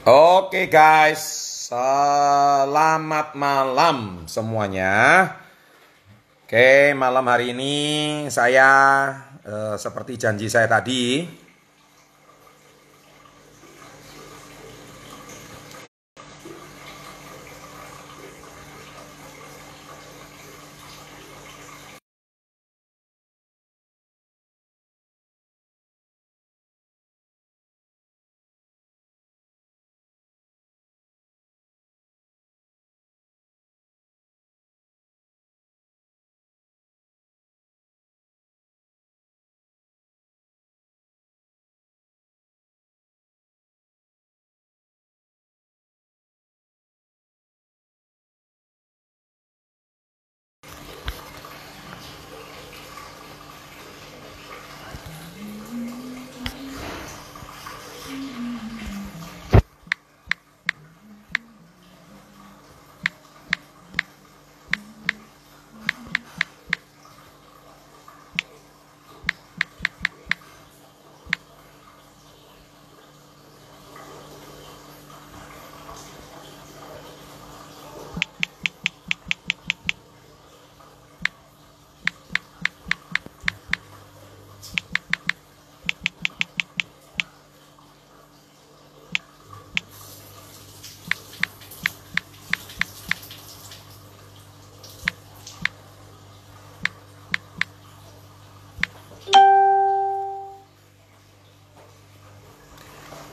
Oke guys, selamat malam semuanya. Oke, malam hari ini saya seperti janji saya tadi,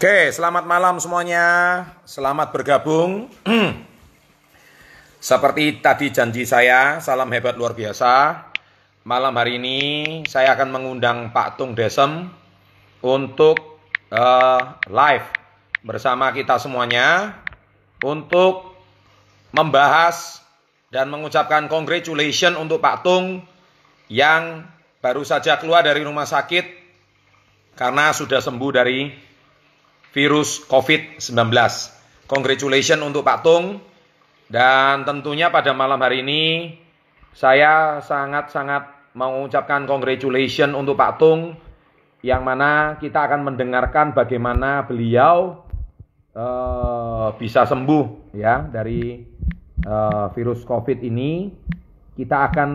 oke, selamat malam semuanya. Selamat bergabung. Seperti tadi janji saya, salam hebat luar biasa. Malam hari ini saya akan mengundang Pak Tung Desem untuk live bersama kita semuanya untuk membahas dan mengucapkan congratulations untuk Pak Tung yang baru saja keluar dari rumah sakit karena sudah sembuh dari virus COVID-19. Congratulations untuk Pak Tung. Dan tentunya pada malam hari ini saya sangat-sangat mengucapkan congratulations untuk Pak Tung, yang mana kita akan mendengarkan bagaimana beliau bisa sembuh ya dari virus COVID ini. Kita akan,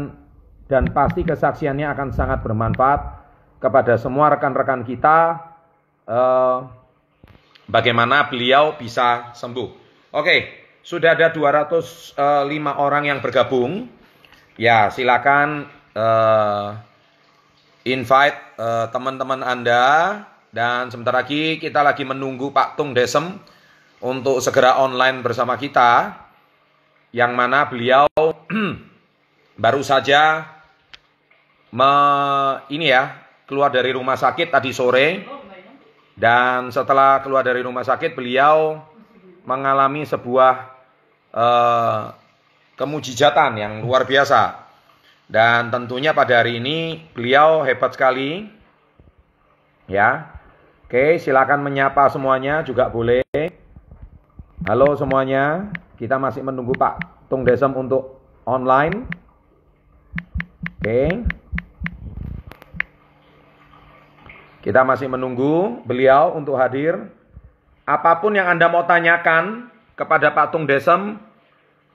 dan pasti kesaksiannya akan sangat bermanfaat kepada semua rekan-rekan kita, bagaimana beliau bisa sembuh. Oke, sudah ada 205 orang yang bergabung. Ya, silakan invite teman-teman Anda. Dan sebentar lagi kita lagi menunggu Pak Tung Desem untuk segera online bersama kita, yang mana beliau baru saja keluar dari rumah sakit tadi sore. Dan setelah keluar dari rumah sakit, beliau mengalami sebuah kemujizatan yang luar biasa. Dan tentunya pada hari ini beliau hebat sekali. Ya. Oke, silakan menyapa semuanya juga boleh. Halo semuanya, kita masih menunggu Pak Tung Desem untuk online. Oke. Kita masih menunggu beliau untuk hadir. Apapun yang Anda mau tanyakan kepada Pak Tung Desem,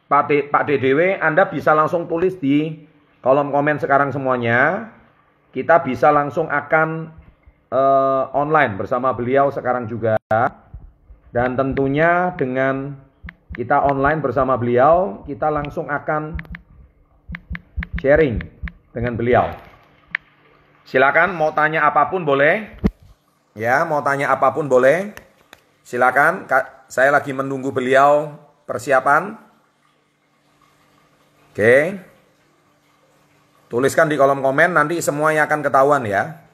Pak DDW, Anda bisa langsung tulis di kolom komen sekarang semuanya. Kita bisa langsung akan online bersama beliau sekarang juga. Dan tentunya dengan kita online bersama beliau, kita langsung akan sharing dengan beliau. Silakan mau tanya apapun boleh. Ya, mau tanya apapun boleh. Silakan. Saya lagi menunggu beliau persiapan. Oke. Tuliskan di kolom komen, nanti semuanya akan ketahuan ya.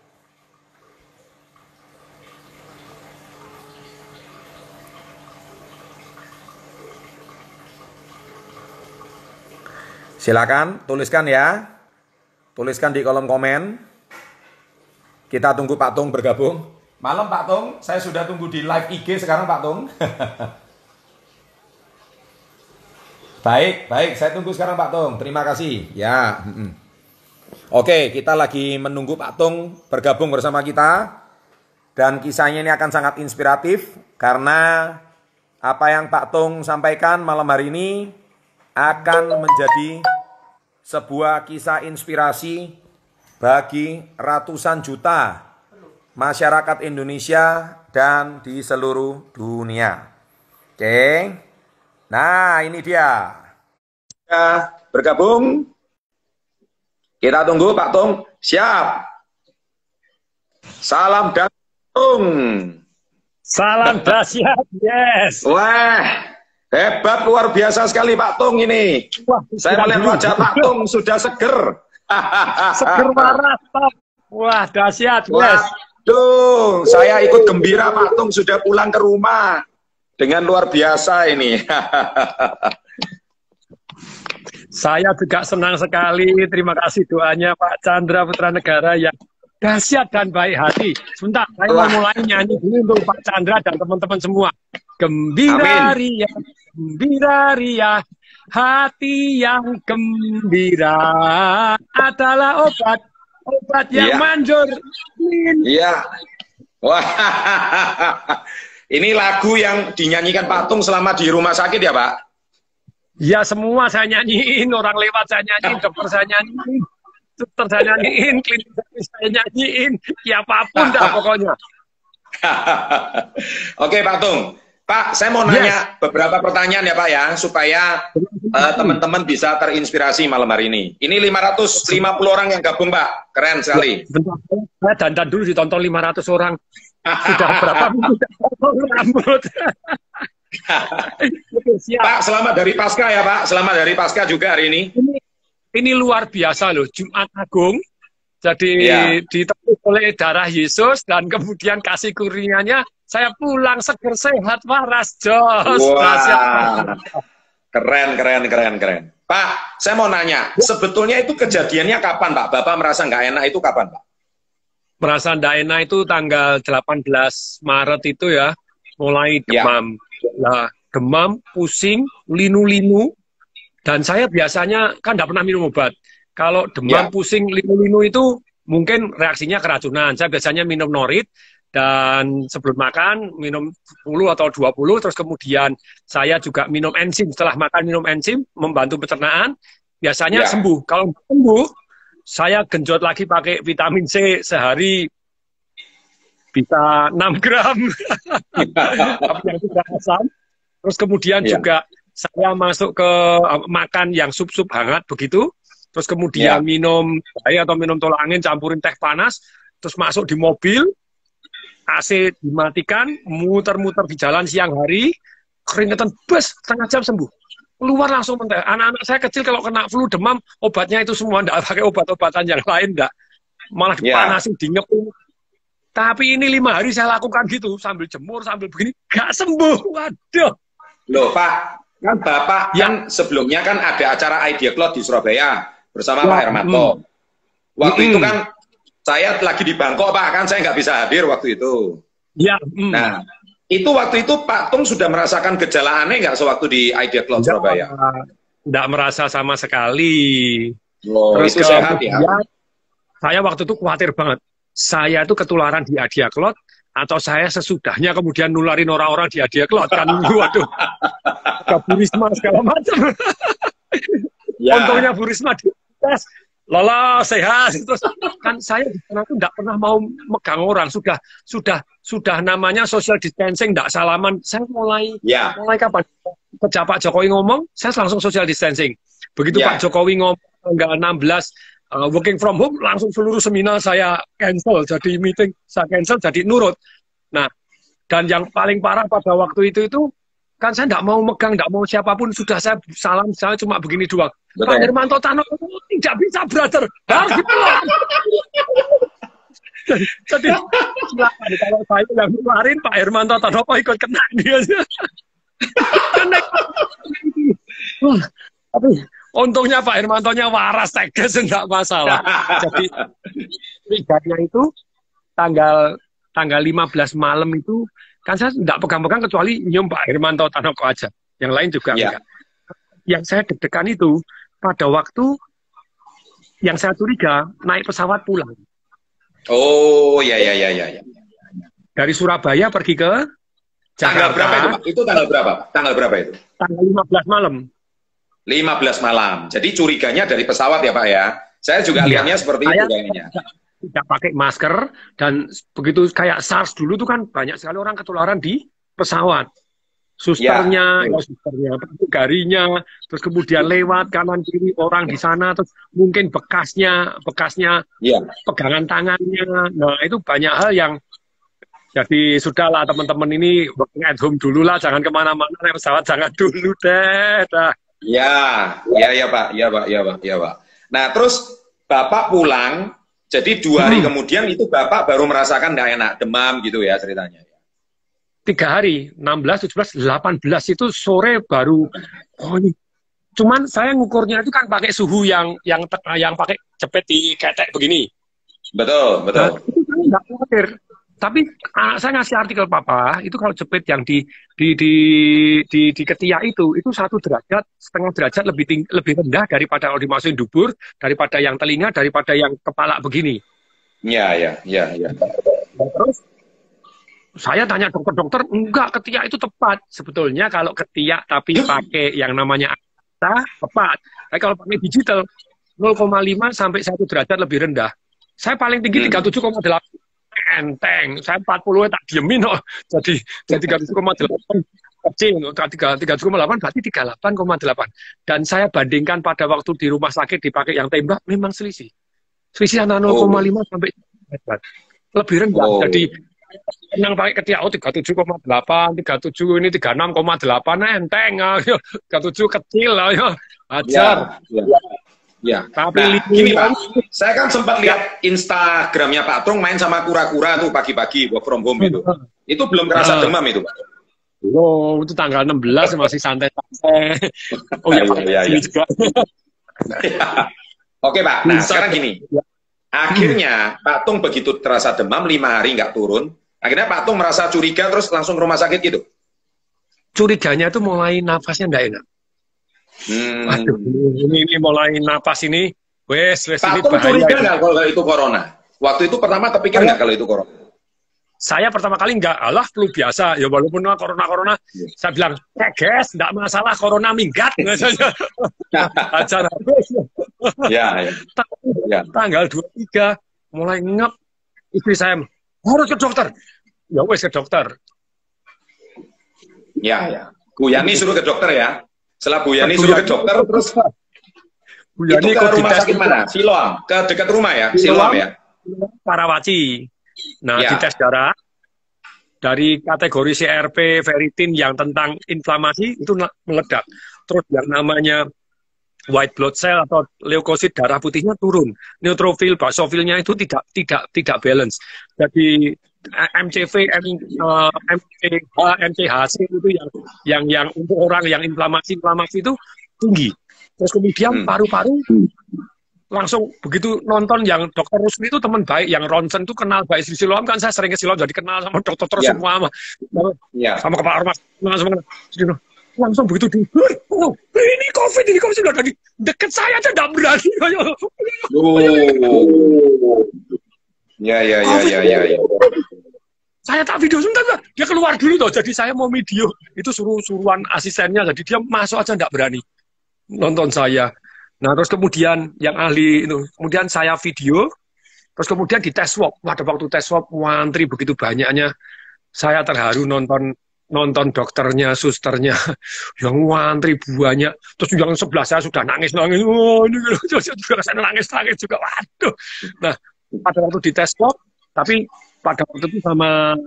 Silakan tuliskan ya. Tuliskan di kolom komen. Kita tunggu Pak Tung bergabung. Malam Pak Tung, saya sudah tunggu di live IG sekarang Pak Tung. Baik, saya tunggu sekarang Pak Tung. Terima kasih. Ya. Oke, kita lagi menunggu Pak Tung bergabung bersama kita. Dan kisahnya ini akan sangat inspiratif karena apa yang Pak Tung sampaikan malam hari ini akan menjadi sebuah kisah inspirasi bagi ratusan juta masyarakat Indonesia dan di seluruh dunia. Oke. Nah, ini dia. Ya, bergabung. Kita tunggu Pak Tung. Siap. Salam Tung. Salam dahsyat, yes. Wah, hebat, luar biasa sekali Pak Tung ini. Wah, saya melihat wajah Pak Tung sudah seger. Seger marah, top. Wah, dahsyat, yes. Waduh, saya ikut gembira Pak Tung sudah pulang ke rumah. Dengan luar biasa ini. Saya juga senang sekali. Terima kasih doanya Pak Chandra Putra Negara yang dahsyat dan baik hati. Sebentar, saya mau mulai nyanyi dulu untuk Pak Chandra dan teman-teman semua. Gembira ria, gembira ria, hati yang gembira adalah obat yang manjur. Iya. Wah, ini lagu yang dinyanyikan Pak Tung selama di rumah sakit ya Pak? Ya semua saya nyanyiin, orang lewat saya nyanyiin, dokter saya nyanyiin. Suster saya nyanyiin, klinik saya nyanyiin, siapapun dah pokoknya. Oke Pak Tung, Pak saya mau nanya beberapa pertanyaan ya Pak ya, supaya teman-teman bisa terinspirasi malam hari ini. Ini 550 orang yang gabung Pak, keren sekali. Bentar, saya dandan dulu ditonton 500 orang. Sudah berapa minggu rambut. Pak selamat dari Pasca ya Pak, selamat dari Pasca juga hari ini. Ini luar biasa loh, Jumat Agung. Jadi ditebus oleh darah Yesus dan kemudian kasih kurnianya saya pulang seger sehat waras jos. Wah. Keren. Pak, saya mau nanya, sebetulnya itu kejadiannya kapan Pak? Bapak merasa nggak enak itu kapan Pak? Merasa nggak enak itu tanggal 18 Maret itu ya, mulai demam. Nah, demam, pusing, linu-linu. Dan saya biasanya kan nggak pernah minum obat. Kalau demam, pusing, linu-linu itu mungkin reaksinya keracunan. Saya biasanya minum Norit dan sebelum makan minum 10 atau 20. Terus kemudian saya juga minum enzim. Setelah makan minum enzim, membantu pencernaan. Biasanya sembuh. Kalau sembuh, saya genjot lagi pakai vitamin C sehari bisa 6 gram. Tapi yang tidak asam. Terus kemudian juga saya masuk ke makan yang sup-sup hangat begitu, terus kemudian minum jahe atau minum tolak angin, campurin teh panas, terus masuk di mobil, AC dimatikan, muter-muter di jalan siang hari, keringetan bes, setengah jam sembuh. Keluar langsung mentah. Anak-anak saya kecil kalau kena flu demam, obatnya itu semua, enggak pakai obat-obatan yang lain, enggak. Malah dipanasin, dinyepin. Tapi ini 5 hari saya lakukan gitu, sambil jemur, sambil begini, gak sembuh. Waduh. Loh Pak, kan Bapak kan sebelumnya kan ada acara Idea Cloud di Surabaya bersama Pak Hermanto. Waktu itu kan saya lagi di Bangkok Pak, kan saya nggak bisa hadir waktu itu. Nah, itu waktu itu Pak Tung sudah merasakan gejala aneh nggak sewaktu di Idea Cloud Surabaya? Nggak merasa sama sekali. Terus itu sehat ya? Saya waktu itu khawatir banget. Saya itu ketularan di Idea Cloud atau saya sesudahnya kemudian nularin orang-orang di Idea Cloud kan. Waduh. Ke Bu Risma segala macam. Untungnya Bu Risma dites, lolos sehat. Terus kan saya di sana tuh nggak pernah mau megang orang, sudah namanya social distancing, nggak salaman. Saya mulai kapan kerja Pak Jokowi ngomong, saya langsung social distancing. Begitu Pak Jokowi ngomong tanggal 16 working from home, langsung seluruh seminar saya cancel, jadi meeting saya cancel, jadi nurut. Nah, dan yang paling parah pada waktu itu kan saya nggak mau megang, nggak mau siapapun, sudah saya salam, saya cuma begini doang. Pak Hermanto Tano tidak bisa, brother, harus dipelan. Jadi silakan kalau saya yang ngeluarin Pak Hermanto Tano ikut kena dia. Tapi untungnya Pak Hermantonya waras, tegas, enggak masalah. Jadi liganya itu tanggal 15 malam itu kan saya enggak pegang-pegang kecuali nyium Pak Hermanto Tanoko aja. Yang lain juga enggak. Yang saya deg-degan itu pada waktu yang saya curiga naik pesawat pulang. Oh, ya. Dari Surabaya pergi ke Tanggal berapa itu, Pak? Itu tanggal berapa? Tanggal berapa itu? Tanggal 15 malam. 15 malam. Jadi curiganya dari pesawat ya, Pak ya? Saya juga lihatnya seperti itu kayaknya. Tidak pakai masker, dan begitu kayak SARS dulu tuh kan banyak sekali orang ketularan di pesawat. Susternya, pramugarinya, terus kemudian lewat kanan kiri orang di sana, terus mungkin bekasnya pegangan tangannya. Nah, itu banyak hal yang jadi sudahlah teman-teman ini working at home dulu lah, jangan kemana-mana, naik pesawat jangan dulu deh. Ya Pak. Nah, terus Bapak pulang, jadi 2 hari kemudian itu Bapak baru merasakan nggak enak, demam gitu ya ceritanya. 3 hari, 16, 17, 18 itu sore baru. Cuman saya ngukurnya itu kan pakai suhu yang pakai jepit di ketek begini. Betul. Nah, itu kan nggak khawatir. Tapi saya ngasih artikel Papa, itu kalau jepit yang di ketiak itu 1,5 derajat lebih rendah daripada kalau dimasukin dubur, daripada yang telinga, daripada yang kepala begini. Iya. Terus saya tanya dokter, enggak, ketiak itu tepat. Sebetulnya kalau ketiak tapi pakai yang namanya tepat. Tapi kalau pakai digital 0,5 sampai 1 derajat lebih rendah. Saya paling tinggi 37,8. Enteng. Saya 40 tak diemin kok. Jadi 37,8 kecil. 37,8 berarti 38,8. Dan saya bandingkan pada waktu di rumah sakit dipakai yang tembak, memang selisih. Selisih antara 0,5 sampai 1 derajat. Lebih rendah. Jadi yang pakai ketiak 37,8, 37 ini 36,8, enteng, 37 kecil lah, ajar. Ya. Tapi gini Pak, saya kan sempat lihat Instagramnya Pak Tung main sama kura-kura tuh pagi-pagi work from home itu. Itu belum terasa demam itu Pak? Oh, itu tanggal 16 masih santai-santai. Oh iya. Juga. Oke Pak, nah sekarang gini. Akhirnya Pak Tung begitu terasa demam 5 hari nggak turun, akhirnya Pak Tung merasa curiga terus langsung ke rumah sakit gitu. Curiganya tuh mulai nafasnya nggak enak. Aduh, ini mulai napas ini, Pak Tung curiga nggak kalau itu corona? Waktu itu pertama terpikir nggak kalau itu corona? Saya pertama kali nggak, alah flu biasa, ya walaupun corona, saya bilang, guys, nggak masalah, corona minggat, acara habis. Ya. Tanggal 23 mulai ngep, istri saya harus ke dokter, ya wes ke dokter. Ya. Bu Yani suruh ke dokter ya. Setelah Bu Yani suruh ke dokter, terus Bu Yani itu ke rumah sakit mana? Siloam, ke dekat rumah ya? Siloam ya? Karawaci. Nah, dites darah dari kategori CRP, ferritin yang tentang inflamasi itu meledak. Terus yang namanya white blood cell atau leukosit darah putihnya turun. Neutrofil, basofilnya itu tidak balance. Jadi MCV, MCHC itu yang untuk orang yang inflamasi itu tinggi. Terus kemudian paru-paru langsung begitu nonton yang dokter Rusli itu teman baik, yang Ronsen itu kenal baik di Siloam kan, saya sering ke Siloam jadi kenal sama dokter semua sama kepala rumah langsung begitu ini COVID sudah dari deket saya aja tidak berani. Ya. Saya tak video sebentar, dia keluar dulu toh, jadi saya mau video itu suruhan asistennya, jadi dia masuk aja tidak berani nonton saya. Nah, terus kemudian yang ahli itu, kemudian saya video, terus kemudian di tes swab. Pada waktu tes swab, antri begitu banyaknya, saya terharu nonton dokternya, susternya, yang antri banyak. Terus yang sebelah saya sudah nangis. Oh, ini juga saya nangis juga. Waduh. Nah, pada waktu di tes swab, tapi pada waktu itu sama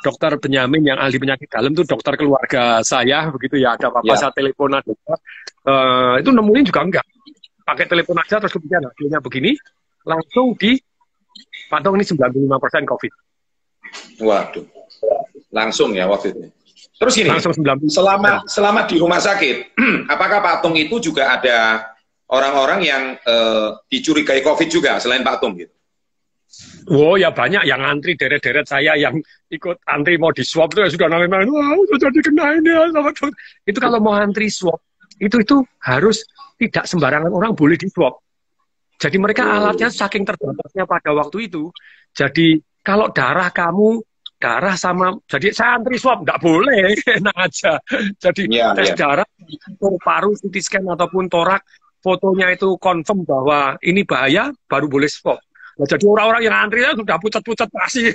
dokter Benyamin yang ahli penyakit dalam itu dokter keluarga saya begitu ya, ada apa-apa saya telepon dokter itu nemuin juga enggak, pakai telepon aja, terus kemudian hasilnya begini langsung di Pak Tung ini 95% COVID. Waduh, langsung ya waktu itu. Terus gini, langsung 90%. selama di rumah sakit, apakah Pak Tung itu juga ada orang-orang yang dicurigai COVID juga selain Pak Tung gitu? Oh ya banyak yang antri, deret-deret saya yang ikut antri mau di swab itu ya sudah nangis, wah jadi kena ini ya sama dokter. Itu kalau mau antri swab itu harus tidak sembarangan orang boleh di swab. Jadi mereka alatnya saking terbatasnya pada waktu itu. Jadi kalau darah kamu darah sama, jadi saya antri swab, nggak boleh, enak aja. Jadi tes darah, paru, CT scan ataupun torak, fotonya itu confirm bahwa ini bahaya, baru boleh swab. Nah, jadi orang-orang yang antrinya sudah pucat-pucat pasti.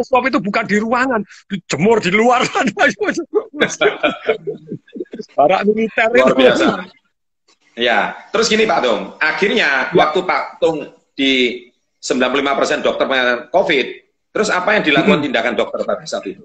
Swab itu bukan di ruangan, dijemur di luar. Barak militer luar biasa. Ya, terus gini Pak Tung, akhirnya waktu Pak Tung di 95% dokter COVID, terus apa yang dilakukan tindakan dokter pada saat itu?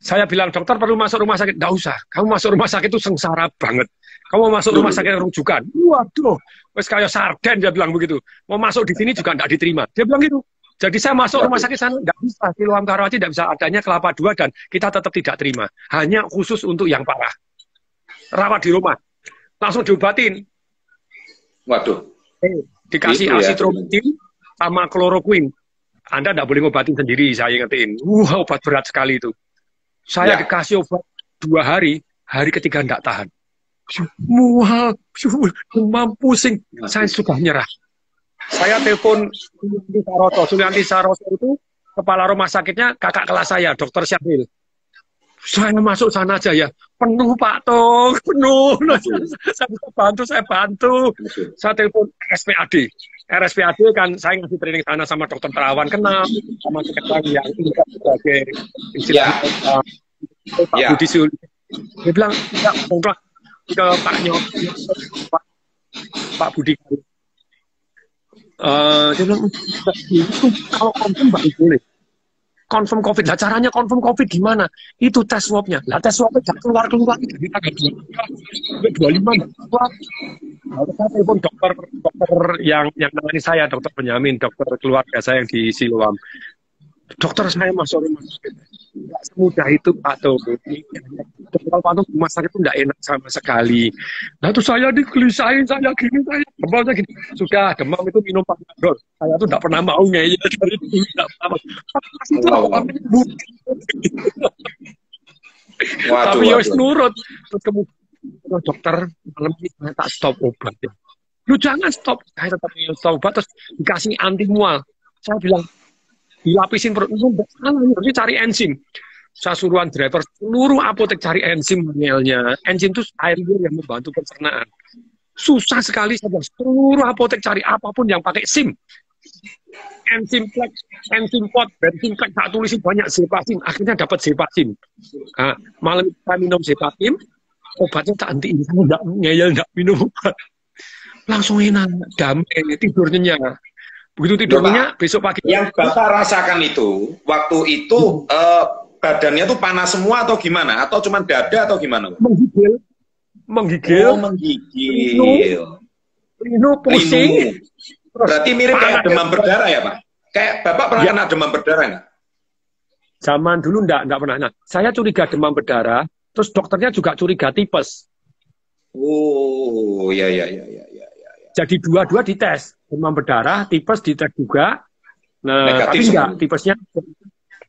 Saya bilang, dokter perlu masuk rumah sakit. Nggak usah, kamu masuk rumah sakit itu sengsara banget. Kamu masuk rumah sakit rujukan. Waduh, wes kayak sarden, dia bilang begitu. Mau masuk di sini juga nggak diterima. Dia bilang gitu. Jadi saya masuk rumah sakit sana, nggak bisa. Siloam Karawaci nggak bisa, adanya Kelapa II dan kita tetap tidak terima. Hanya khusus untuk yang parah. Rawat di rumah. Langsung diobatin. Waduh. Dikasih azitromycin sama kloroquine. Anda nggak boleh ngobatin sendiri, saya ingetin. Obat berat sekali itu. Saya dikasih obat 2 hari, hari ketiga nggak tahan. Mual, demam, pusing. Saya sudah nyerah. Saya telepon Sulianti Saroso itu, kepala rumah sakitnya kakak kelas saya, Dokter Syahril. Saya masuk sana aja ya, penuh Pak Tung, penuh. Saya bisa bantu, saya bantu. Saya telepon RSPAD. RSPAD kan saya ngasih training sana sama dokter terawan kenal, sama sekarang yang tingkat sebagai Pak Budi Sul. Dia bilang, ke Pak Nyok, Pak Budi. Dia bilang, kalau confirm baru boleh. Confirm COVID, lah caranya confirm COVID gimana? Itu tes swabnya. Lah tes swabnya jangan keluar dari tanggal 25. Lalu saya telepon dokter yang menangani saya, dokter Benyamin, dokter keluarga saya yang di Siloam. Dokter, saya masuk rumah sakit. Tidak semudah itu, Pak Tung. Kalau Pak Tung rumah sakit itu tidak enak sama sekali. Nah itu saya digelisahin, saya gini, demamnya gini. Sudah, demam itu minum Panadol. Saya tuh tidak pernah mau ngeyel dari dulu, tidak pernah. Tapi ya nurut. Terus kemudian dokter malam ini saya tak stop obat. Lu jangan stop. Saya tetap stop obat, terus dikasih anti mual. Saya bilang, dilapisin perut, harus cari enzim. Saya suruhan driver seluruh apotek cari enzim manualnya. Enzim itu air liur yang membantu pencernaan. Susah sekali saya bilang, seluruh apotek cari apapun yang pakai SIM. Enzim plek, enzim pot, bensin plek, tak tulisin banyak Zepasim. Akhirnya dapat Zepasim. Nah, malam saya minum Zepasim, obatnya tak henti. Saya nggak ngeyel, nggak minum obat. Langsung enak, damai, tidur nyenyak. Begitu tidurnya, besok pagi. Yang Bapak rasakan itu, waktu itu badannya tuh panas semua atau gimana? Atau cuma dada atau gimana? Menggigil. Oh, menggigil. Linu, pusing. Berarti mirip kayak demam berdarah ya, Pak? Kayak Bapak pernah kena demam berdarah nggak? Zaman dulu enggak pernah. Nah, saya curiga demam berdarah, terus dokternya juga curiga tipes. Oh, iya. Jadi dua-dua dites, demam berdarah, tipes dites juga. Nah, negatif tapi enggak,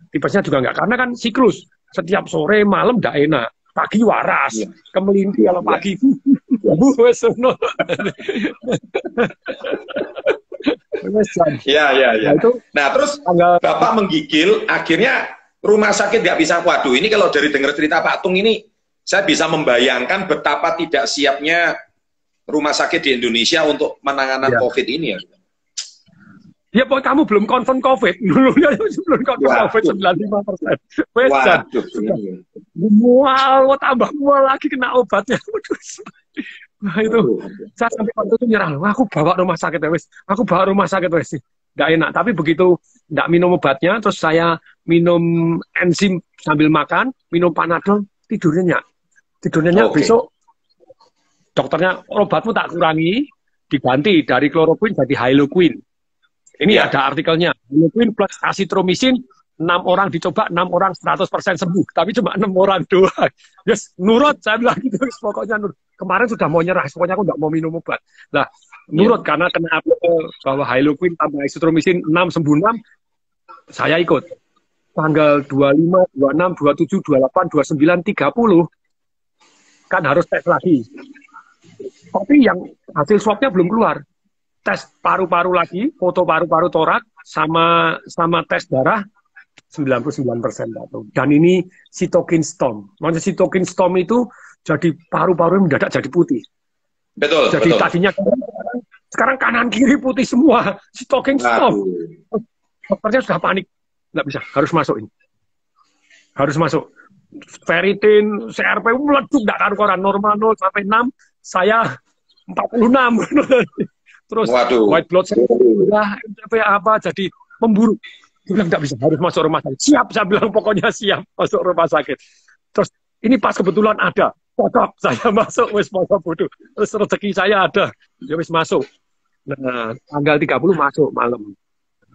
tipesnya juga enggak, karena kan siklus. Setiap sore, malam enggak enak. Pagi waras, kemelinti kalau pagi. Nah, terus Bapak menggigil, akhirnya rumah sakit nggak bisa. Waduh, ini kalau dari dengar cerita Pak Tung ini, saya bisa membayangkan betapa tidak siapnya rumah sakit di Indonesia untuk penanganan COVID ini ya. Ya, pokoknya kamu belum confirm COVID. Dulunya belum confirm COVID 95%. Waduh. Mual, tambah mual lagi kena obatnya. Nah itu, saya sampai waktu itu nyerah. Aku bawa rumah sakit wes. Aku bawa rumah sakit wes. Nggak enak. Tapi begitu nggak minum obatnya, terus saya minum enzim sambil makan, minum Panadol, tidurnya nyenyak. Besok dokternya, obatmu tak kurangi, diganti dari kloroquine jadi Hyloquine. Ini ada artikelnya. Hyloquine plus azitromycin, 6 orang dicoba, 6 orang 100% sembuh. Tapi cuma 6 orang doang. Yes, nurut, saya bilang gitu. Pokoknya nurut. Kemarin sudah mau nyerah, pokoknya aku nggak mau minum obat. Nah, nurut karena kena bahwa Hyloquine tambah azitromycin 6 sembuh 6, saya ikut. Tanggal 25, 26, 27, 28, 29, 30, kan harus tes lagi. Tapi yang hasil swabnya belum keluar. tes paru-paru lagi, foto paru-paru torak, sama tes darah 99%. Dan ini cytokine storm. Maksudnya cytokine storm itu jadi paru-paru yang mendadak jadi putih. Betul. Jadi tadinya sekarang kanan kiri putih semua. Cytokine storm. Dokternya sudah panik. Nggak bisa, harus masuk ini. Harus masuk. Ferritin, CRP meleduk, nggak karu-karuan. Normal 0 sampai 6, saya 46. Terus white blood cell, MCP apa, jadi memburuk. Dia bilang nggak bisa, harus masuk rumah sakit. Siap, saya bilang pokoknya siap masuk rumah sakit. Terus ini pas kebetulan ada, cocok, saya masuk, wis masa bodoh. Terus rezeki saya ada, ya wis masuk. Nah, tanggal 30 masuk malam.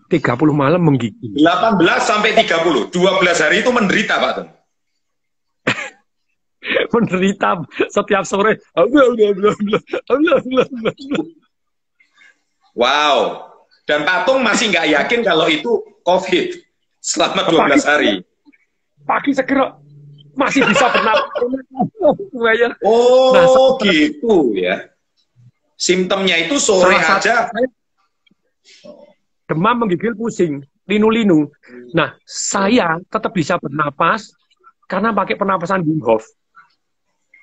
30 malam menggigil. 18 sampai 30, 12 hari itu menderita, Pak Tung. Menderita setiap sore. Wow. Dan Pak Tung masih nggak yakin kalau itu COVID selama 12 hari. Pagi segera masih bisa bernapas. Oh, nah, gitu ya. Simptomnya itu sore aja. Demam, menggigil, pusing, linu-linu. Nah, saya tetap bisa bernapas karena pakai pernapasan Wim Hof.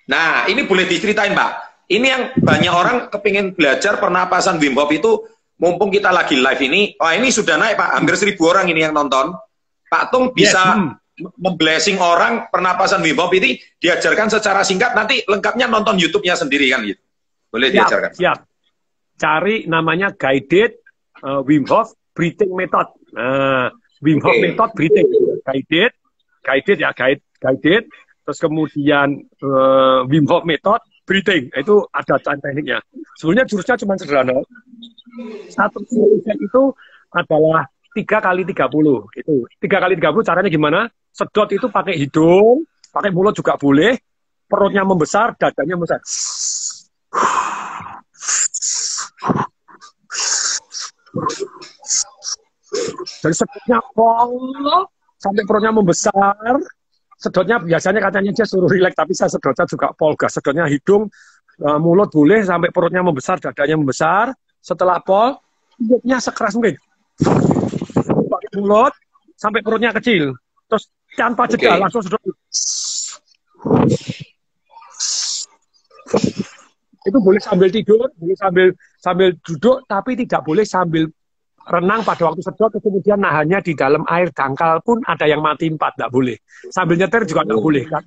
Nah, ini boleh diceritain, Pak. Ini yang banyak orang kepingin belajar pernapasan Wim Hof itu, mumpung kita lagi live ini. Oh, ini sudah naik, Pak. Hampir 1000 orang ini yang nonton. Pak Tung bisa memblessing orang pernapasan Wim Hof ini diajarkan secara singkat. Nanti lengkapnya nonton YouTube-nya sendiri kan gitu. Boleh diajarkan. Siap. Cari namanya Guided Wim Hof Breathing Method. Wim Hof Method Breathing. Guided. Terus kemudian Wim Hof Method Breathing. Itu ada tekniknya. Sebenarnya jurusnya cuma sederhana. Satu set itu adalah 3 kali 30. Itu 3 kali 30 caranya gimana? Sedot itu pakai hidung, pakai mulut juga boleh. Perutnya membesar, dadanya membesar. Jadi sedotnya sampai perutnya membesar. Sedotnya biasanya katanya dia suruh rileks, tapi saya sedotnya juga polgas. Sedotnya hidung, mulut boleh sampai perutnya membesar, dadanya membesar. Setelah pol, hidupnya sekeras mungkin. Pakai mulut sampai perutnya kecil. Terus tanpa jeda langsung sedot. Itu boleh sambil tidur, boleh sambil duduk, tapi tidak boleh sambil renang pada waktu sedot, kemudian nahannya di dalam air dangkal pun ada yang mati 4, tidak boleh. Sambil nyetir juga tidak boleh, kan?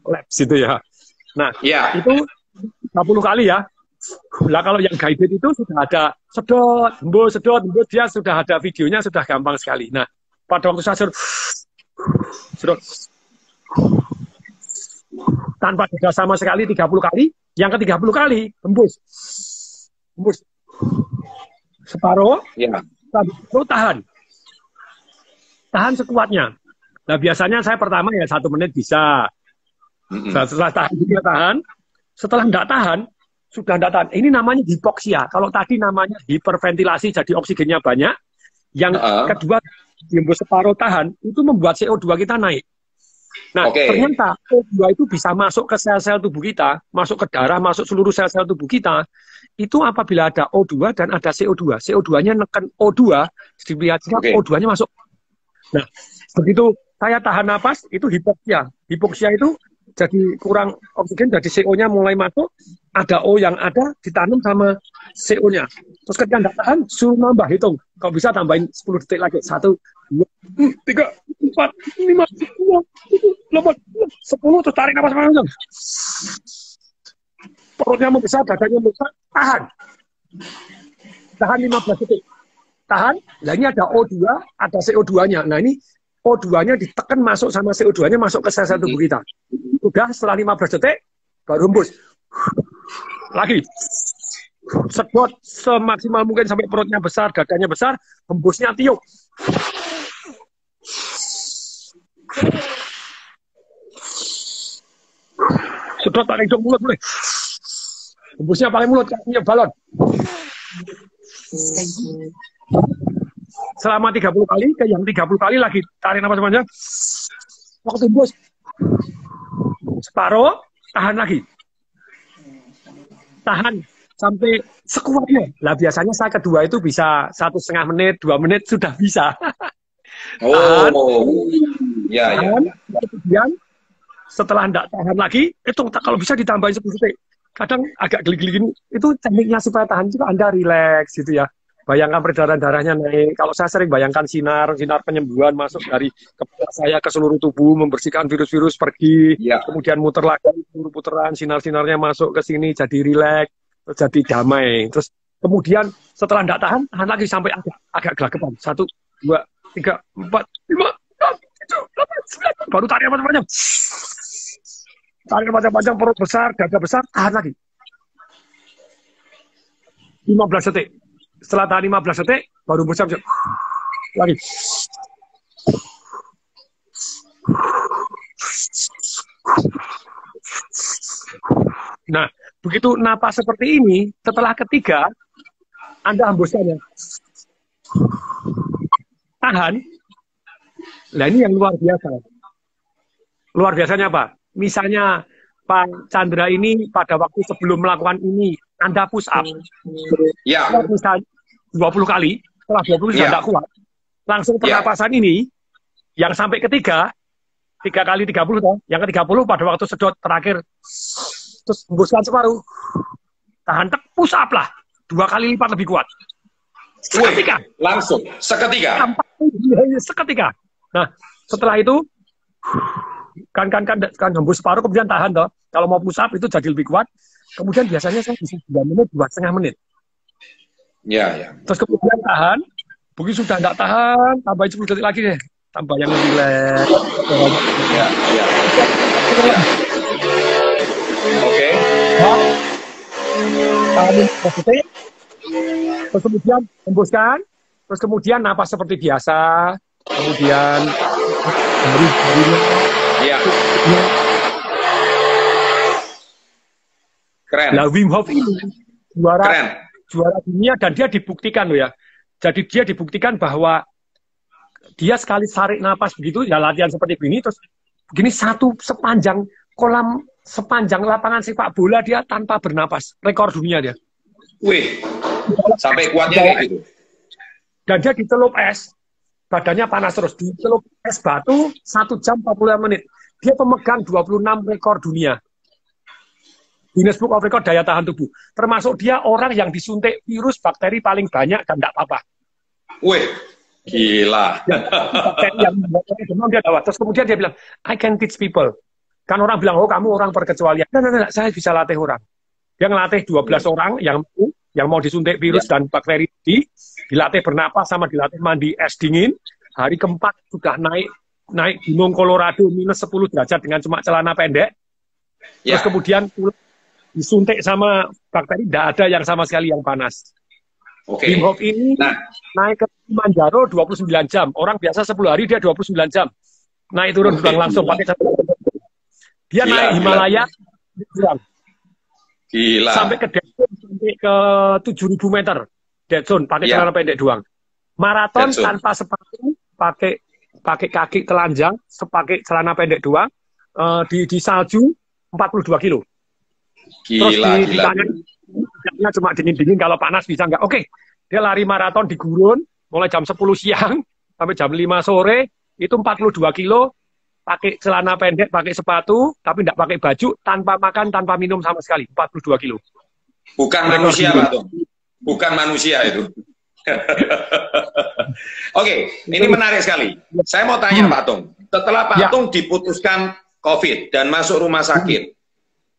Laps itu ya. Nah, itu 30 kali ya. Lah kalau yang guided itu sudah ada sedot, hembus, dia sudah ada videonya, sudah gampang sekali. Nah, pada waktu saya sedot tanpa jeda sama sekali 30 kali, yang ke-30 kali hembus separuh, tahan sekuatnya. Nah biasanya saya pertama ya 1 menit bisa, setelah tahan, setelah nggak tahan, sudah nggak tahan. Ini namanya hipoksia. Kalau tadi namanya hiperventilasi, jadi oksigennya banyak. Yang kedua, hembus separuh tahan, itu membuat CO2 kita naik. Nah, ternyata O2 itu bisa masuk ke sel-sel tubuh kita, masuk ke darah, masuk seluruh sel-sel tubuh kita. Itu apabila ada O2 dan ada CO2. CO2-nya neken O2, dilihat O2-nya masuk. Nah, begitu saya tahan napas, itu hipoksia. Hipoksia itu jadi kurang oksigen, jadi CO-nya mulai masuk, ada O yang ada, ditanam sama CO-nya. Terus ketika nggak tahan, suruh nambah, hitung. Kalau bisa tambahin 10 detik lagi. 1, 2, 3, 4, 5, 6, 7, 8, 10, terus tarik napas panjang. Perutnya membesar, dadanya membesar, tahan. Tahan 15 detik. Tahan, nah ini ada O2, ada CO2-nya. Nah ini O2-nya ditekan masuk sama CO2-nya masuk ke sel-sel tubuh kita. Udah setelah 15 detik, baru hembus. Lagi. Sedot semaksimal mungkin sampai perutnya besar, dadanya besar, hembusnya tiup. Sedot pakai hidung, mulut boleh. Hembusnya pakai mulut, kakinya balon. Selama 30 kali, ke yang 30 kali lagi tarik nafas panjang. Waktu hembus separuh, tahan lagi. Tahan sampai sekuatnya. Lah biasanya saya kedua itu bisa 1,5 menit, 2 menit sudah bisa. Tahan, ya. Kemudian setelah tidak tahan lagi, itu kalau bisa ditambahin 10 detik. Kadang agak geli-geli gini, itu tekniknya supaya tahan juga Anda rileks gitu ya. Bayangkan peredaran darahnya naik. Kalau saya sering bayangkan sinar penyembuhan masuk dari kepala saya ke seluruh tubuh, membersihkan virus-virus pergi, kemudian muter lagi seluruh putaran, sinar-sinarnya masuk ke sini, jadi rileks, jadi damai. Terus kemudian setelah tidak tahan lagi sampai agak gelagapan. 1, 2, 3, 4, 5, 6, 7, 8, 9, baru tarik macam-macam. Tarik macam-macam, perut besar, dada besar, tahan lagi. 15 detik. Setelah tahan 15 detik, baru besar lagi. Nah, begitu napas seperti ini, setelah ketiga, Anda hembuskannya. Tahan. Nah, ini yang luar biasa. Luar biasanya apa? Misalnya Pak Chandra ini pada waktu sebelum melakukan ini, Anda push up. Ya. Misalnya 20 kali, setelah 20 sudah tidak kuat. Langsung pernapasan ini, yang sampai ketiga, 3 kali 30, toh. Yang ke-30 pada waktu sedot terakhir, terus hembuskan separuh. Tahan, push up lah. 2 kali lipat lebih kuat. Seketika. Langsung, seketika. Seketika. Nah, setelah itu, kan hembus separuh, kemudian tahan, toh. Kalau mau push up itu jadi lebih kuat. Kemudian biasanya saya bisa 3 menit, 2,5 menit. Ya. Terus kemudian tahan. Begitu sudah tidak tahan, tambahin 10 detik lagi deh. Tambah yang lebih rileks. Ya. Oke. Tahan 10 detik. Terus kemudian hembuskan. Terus kemudian napas seperti biasa. Kemudian Keren. Nah, Wim Hof ini juara dunia dan dia dibuktikan loh ya. Jadi dia dibuktikan bahwa dia sekali tarik napas begitu ya latihan seperti begini terus begini sepanjang lapangan sepak bola dia tanpa bernapas, rekor dunia dia. Wih. Sampai kuatnya kayak gitu. Dan dia ditelup es, badannya panas terus, ditelup es batu 1 jam 45 menit. Dia pemegang 26 rekor dunia. Guinness Book of Record daya tahan tubuh. Termasuk dia orang yang disuntik virus bakteri paling banyak dan tidak apa-apa. Wih, gila. Bakteri yang demam dia dapat. Terus kemudian dia bilang, I can teach people. Kan orang bilang, oh kamu orang perkecualian. Nah, saya bisa latih orang. Dia ngelatih 12 orang yang mau disuntik virus dan bakteri dilatih bernapas sama dilatih mandi es dingin. Hari keempat sudah naik gunung Colorado minus 10 derajat dengan cuma celana pendek. Terus kemudian disuntik sama bakteri, tidak ada yang sama sekali yang panas. Wim Hof ini naik ke Kilimanjaro 29 jam. Orang biasa 10 hari, dia 29 jam. Naik turun langsung pakai dia naik Himalaya sampai ke Dead Zone, sampai ke 7.000 meter Dead Zone, pakai celana pendek doang. Maraton tanpa sepatu, pakai kaki telanjang, pakai celana pendek doang, di salju 42 kilo. Gila. Terus cuma dingin-dingin, kalau panas bisa nggak? Oke, dia lari maraton di gurun, mulai jam 10 siang sampai jam 5 sore, itu 42 kilo, pakai celana pendek, pakai sepatu, tapi nggak pakai baju, tanpa makan, tanpa minum sama sekali, 42 kilo. Bukan manusia, Pak Tung. Bukan manusia itu. Oke, ini menarik sekali. Saya mau tanya Pak Tung, setelah Pak Tung diputuskan COVID dan masuk rumah sakit,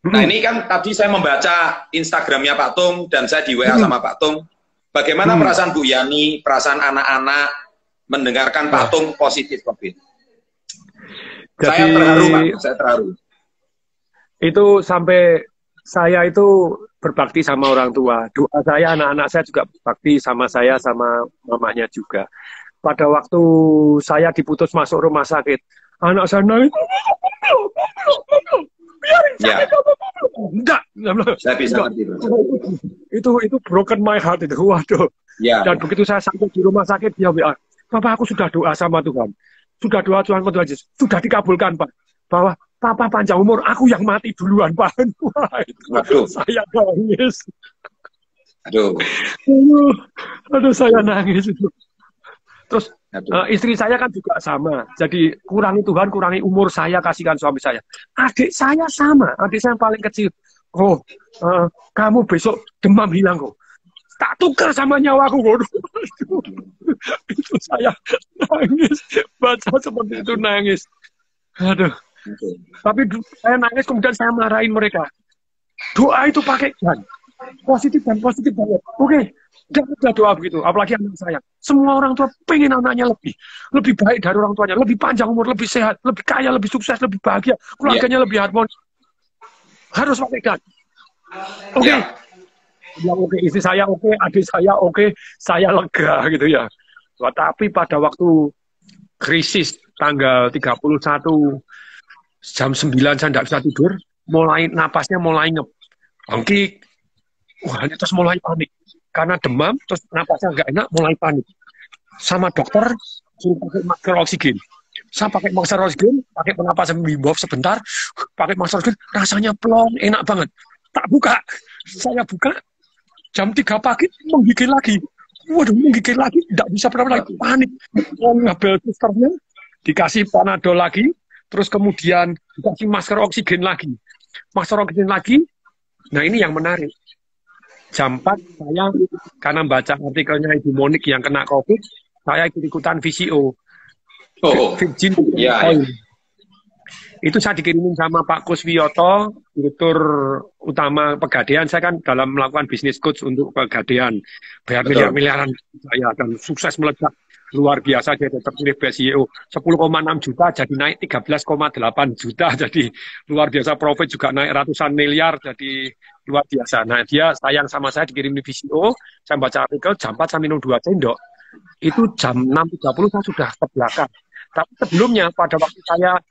nah ini kan tadi saya membaca Instagramnya Pak Tung dan saya di WA sama Pak Tung. Bagaimana perasaan Bu Yani, perasaan anak-anak mendengarkan Pak Tung positif COVID? Jadi, saya terharu Pak, saya terharu. Itu sampai saya itu berbakti sama orang tua. Doa saya, anak-anak saya juga berbakti sama saya, sama mamanya juga. Pada waktu saya diputus masuk rumah sakit, anak saya nangis, biarin saya enggak. Saya bisa ngerti. Itu broken my heart itu. Waduh. Ya. Dan begitu saya sampai di rumah sakit, dia bilang, Papa aku sudah doa sama Tuhan. Sudah doa Tuhan, sudah dikabulkan Pak. Bahwa Papa panjang umur, aku yang mati duluan Pak. Wah, itu saya nangis. Aduh. Aduh, saya nangis itu. Terus istri saya kan juga sama. Jadi kurangi Tuhan, kurangi umur saya, kasihkan suami saya. Adik saya sama, adik saya yang paling kecil. Oh, kamu besok demam hilang kok. Tak tukar sama nyawaku. Itu saya nangis. Baca seperti itu nangis. Aduh. Tapi saya nangis, kemudian saya marahin mereka. Doa itu pakai dan positif banget. Oke, jangan ada doa begitu. Apalagi anak saya. Semua orang tua pengen anaknya lebih baik dari orang tuanya, lebih panjang umur, lebih sehat, lebih kaya, lebih sukses, lebih bahagia, keluarganya lebih harmonis. Harus pakai dan. Oke. Oke, istri saya oke, adik saya oke, saya lega gitu ya. Tapi pada waktu krisis tanggal 31 jam 9 saya tidak bisa tidur, napasnya mulai ngebangkit. Wah, terus mulai panik. Karena demam, terus napasnya nggak enak, mulai panik. Sama dokter, suruh pakai masker oksigen. Saya pakai masker oksigen, pakai penapasan Wim Hof sebentar, pakai masker oksigen, rasanya plong, enak banget. Tak buka. Saya buka, jam 3 pagi, menggigil lagi. Waduh, menggigil lagi, tidak bisa berapa lagi, panik. Ngambil susternya, dikasih Panadol lagi, terus kemudian dikasih masker oksigen lagi. Masker oksigen lagi, nah ini yang menarik. Jam 4 saya, karena baca artikelnya Ibu Monik yang kena COVID, saya ikut-ikutan VCO. Virgin Oil. Itu saya dikirimin sama Pak Kuswiyoto, Direktur Utama Pegadaian. Saya kan dalam melakukan bisnis coach untuk Pegadaian. Bayar miliar-miliaran saya, dan sukses meledak. Luar biasa, dia terpilih CEO 10,6 juta jadi naik 13,8 juta, jadi luar biasa. Profit juga naik ratusan miliar, jadi luar biasa. Nah, dia sayang sama saya, dikirim di VCO, saya baca artikel, jam 4 saya minum 2 sendok, itu jam 6.30 saya sudah terbelakang. Tapi sebelumnya pada waktu saya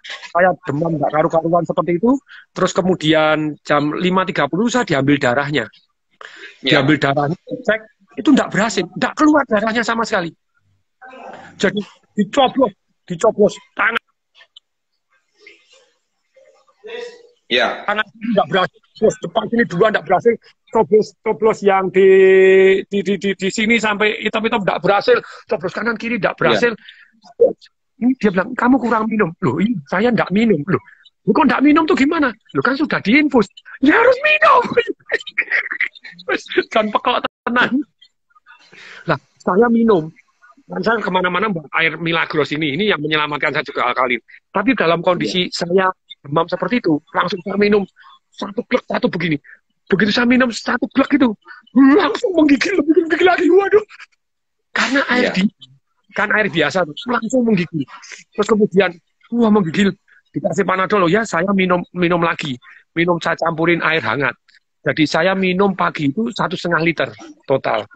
demam nggak karu-karuan seperti itu, terus kemudian jam 5.30 saya diambil darahnya, diambil darahnya, cek, itu nggak berhasil, nggak keluar darahnya sama sekali. Jadi dicoblos tangan. Tangan nggak berhasil. Terus depan sini 2 nggak berhasil. Coblos yang di sini sampai hitam-hitam nggak berhasil. Coblos kanan kiri nggak berhasil. Ini dia bilang, kamu kurang minum. Loh, ini saya nggak minum. Loh, kok nggak minum tuh gimana? Loh, kan sudah diinfus. Ya harus minum. Dan pekok tenang. Lah, saya minum. Dan saya kemana-mana air Milagros ini yang menyelamatkan saya juga alkalin. Tapi dalam kondisi saya demam seperti itu, langsung saya minum 1 glek, 1 begini. Begitu saya minum 1 glek itu, langsung menggigil lagi. Waduh. Karena air biasa, langsung menggigil. Terus kemudian, menggigil. Dikasih Panadol, ya saya minum lagi. Saya campurin air hangat. Jadi saya minum pagi itu 1,5 liter total.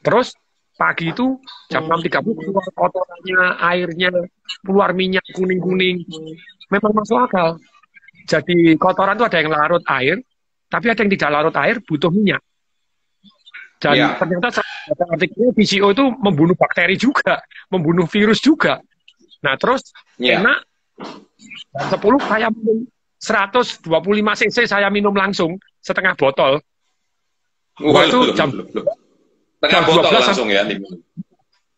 Terus pagi itu jam 6.30 keluar kotorannya, airnya, keluar minyak kuning-kuning. Memang masuk akal. Jadi kotoran itu ada yang larut air, tapi ada yang tidak larut air, butuh minyak. Dan ternyata artikelnya VCO itu membunuh bakteri juga, membunuh virus juga. Nah terus enak, jam 10 saya minum 125 cc, saya minum langsung setengah botol. Waktu jam 12 langsung ya.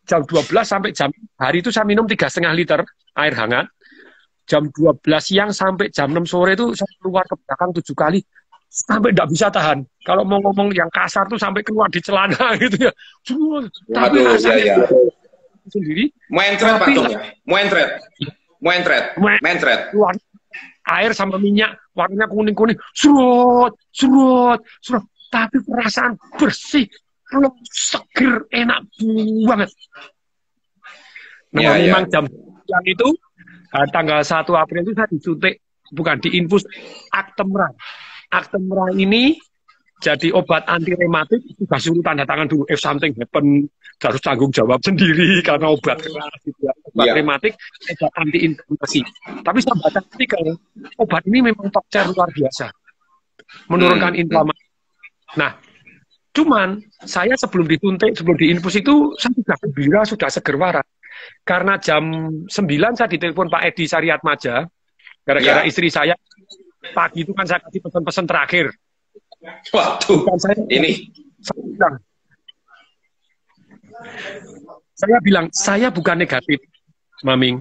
Jam 12 sampai jam hari itu saya minum 3,5 liter air hangat. Jam 12 siang sampai jam 6 sore itu saya keluar ke belakang 7 kali sampai tidak bisa tahan. Kalau mau ngomong yang kasar tuh sampai keluar di celana gitu ya. Tapi rasanya sendiri. Muentret Pak Tung ya. Muentret. Air sama minyak warnanya kuning-kuning. Surut. Tapi perasaan bersih. Kalau seger, enak banget. Nah, memang jam yang itu, tanggal 1 April itu saya disuntik, bukan diinfus Actemra. Actemra ini jadi obat anti rematik, sudah suruh tanda tangan dulu, if something happen, harus tanggung jawab sendiri, karena obat keras, obat rematik, obat anti inflamasi. Tapi saya baca artikel, obat ini memang top tier luar biasa, menurunkan inflamasi. Nah, cuman saya sebelum disuntik, sebelum diinfus itu saya sudah gembira, sudah seger waras. Karena jam 9 saya ditelepon Pak Edi Sariatmaja, gara-gara istri saya pagi itu kan saya kasih pesan-pesan terakhir. Waduh, ini Saya bilang, saya bukan negatif, Maming.